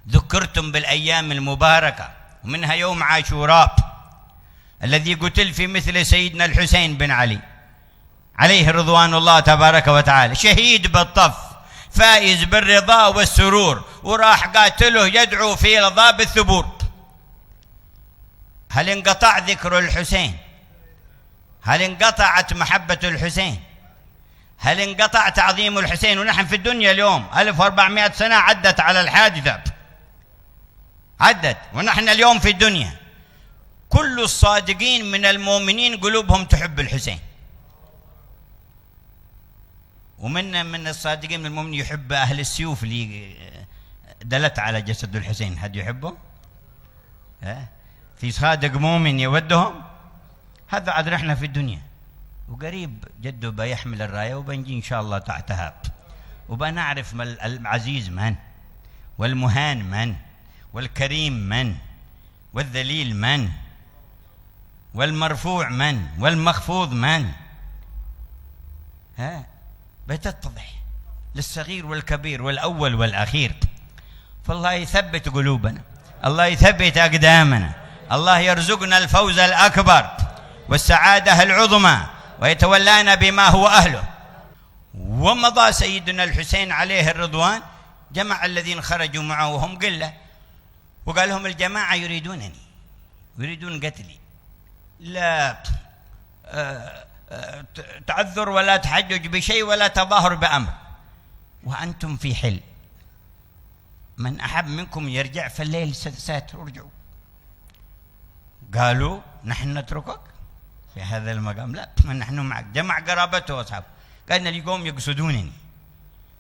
ذكرتم بالأيام المباركة ومنها يوم عاشوراء الذي قتل في مثل سيدنا الحسين بن علي عليه رضوان الله تبارك وتعالى، شهيد بالطف فائز بالرضا والسرور، وراح قاتله يدعو في رضا بالثبور. هل انقطع ذكر الحسين؟ هل انقطعت محبة الحسين؟ هل انقطع تعظيم الحسين؟ ونحن في الدنيا اليوم 1400 سنة عدت على الحادثة، عدت، ونحن اليوم في الدنيا. كل الصادقين من المؤمنين قلوبهم تحب الحسين، ومن الصادقين من المؤمنين يحب أهل السيوف اللي دلت على جسد الحسين. حد يحبه؟ في صادق مؤمن يودهم؟ هذا عاد احنا في الدنيا، وقريب جده بيحمل الراية وبنجي إن شاء الله تحتها، وبنعرف العزيز من، والمهان من، والكريم من، والذليل من، والمرفوع من، والمخفوض من. بتتضح للصغير والكبير والأول والأخير. فالله يثبت قلوبنا، الله يثبت أقدامنا، الله يرزقنا الفوز الأكبر والسعادة العظمى، ويتولانا بما هو أهله. ومضى سيدنا الحسين عليه الرضوان، جمع الذين خرجوا معه وهم قلة، وقال لهم الجماعة يريدونني، يريدون قتلي، لا تعذر ولا تحجج بشيء ولا تظاهر بأمر، وأنتم في حل. من أحب منكم يرجع فالليل ساتر، ارجعوا. قالوا نحن نتركك في هذا المقام؟ لا، نحن معك. جمع قرابته وأصحابه، قال اليوم يقصدونني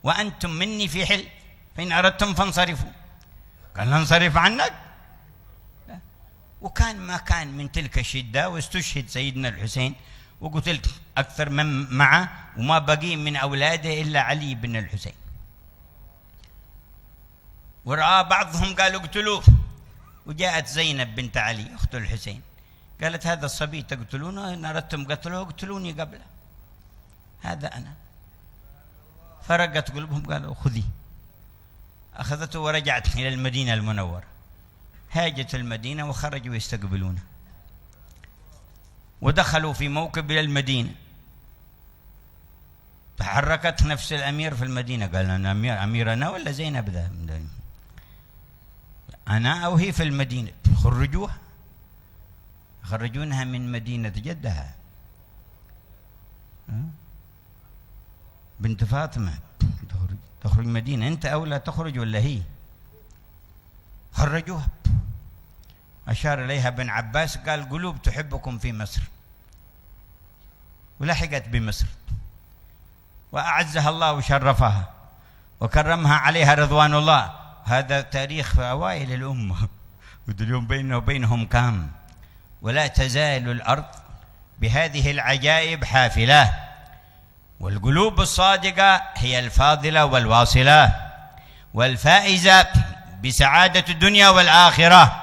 وأنتم مني في حل، فإن أردتم فانصرفوا. قال ننصرف عنك؟ لا. وكان ما كان من تلك الشدة، واستشهد سيدنا الحسين وقتلت أكثر من معه، وما بقي من أولاده إلا علي بن الحسين. ورأى بعضهم قالوا اقتلوه، وجاءت زينب بنت علي أخت الحسين قالت هذا الصبي تقتلونه، إن أردتم قتله اقتلوني قبله، هذا أنا. فرقت قلوبهم، قالوا خذي. أخذته ورجعت إلى المدينة المنورة. هاجت المدينة وخرجوا يستقبلونه، ودخلوا في موكب إلى المدينة. تحركت نفس الأمير في المدينة، قال أنا أمير أنا ولا زينب ذا؟ أنا أو هي في المدينة؟ خرجوها، خرجونها من مدينة جدها، بنت فاطمة، تخرج مدينة، أنت أولى تخرج ولا هي؟ خرجوها. أشار إليها ابن عباس قال قلوب تحبكم في مصر، ولحقت بمصر وأعزها الله وشرفها وكرمها عليها رضوان الله. هذا تاريخ في أوائل الأمة، واليوم بيننا وبينهم كام. ولا تزال الأرض بهذه العجائب حافلة، والقلوب الصادقة هي الفاضلة والواصلة والفائزة بسعادة الدنيا والآخرة.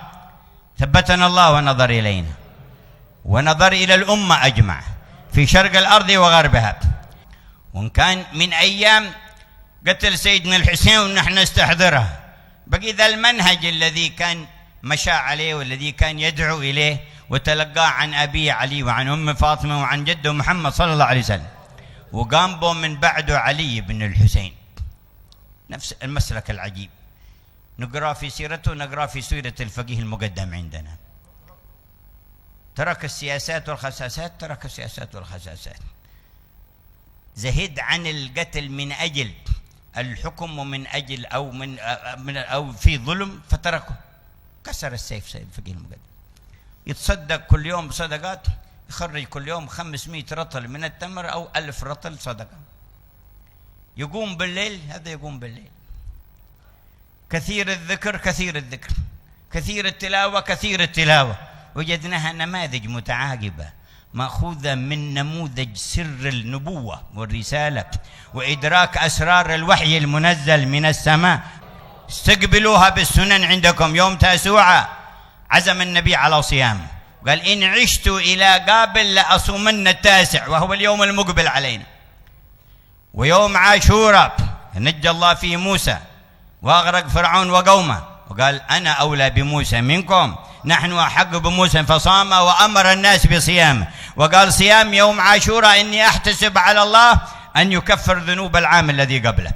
ثبتنا الله ونظر إلينا ونظر إلى الأمة أجمع في شرق الأرض وغربها. وإن كان من أيام قتل سيدنا الحسين ونحن نستحضرها، بقي ذا المنهج الذي كان مشى عليه والذي كان يدعو إليه وتلقاه عن أبي علي وعن أم فاطمة وعن جده محمد صلى الله عليه وسلم، وقام به من بعده علي بن الحسين. نفس المسلك العجيب نقرأ في سيرته، نقرأ في سيرة الفقيه المقدم عندنا. ترك السياسات والخساسات، ترك السياسات والخساسات، زهد عن القتل من أجل الحكم ومن أجل أو في ظلم فتركه، كسر السيف. سيد الفقيه المقدم يتصدق كل يوم بصدقات، يخرج كل يوم 500 رطل من التمر أو 1000 رطل صدقة. يقوم بالليل، هذا يقوم بالليل. كثير الذكر، كثير الذكر، كثير التلاوة، كثير التلاوة. وجدناها نماذج متعاقبة مأخوذة من نموذج سر النبوة والرسالة وإدراك أسرار الوحي المنزل من السماء. استقبلوها بالسنن عندكم. يوم تاسوعة عزم النبي على صيام، قال إن عشت إلى قابل لأصومن التاسع، وهو اليوم المقبل علينا. ويوم عاشوراء نجى الله فيه موسى وأغرق فرعون وقومه، وقال أنا أولى بموسى منكم، نحن أحق بموسى، فصام وأمر الناس بصيامه، وقال صيام يوم عاشوراء إني أحتسب على الله أن يكفر ذنوب العام الذي قبله.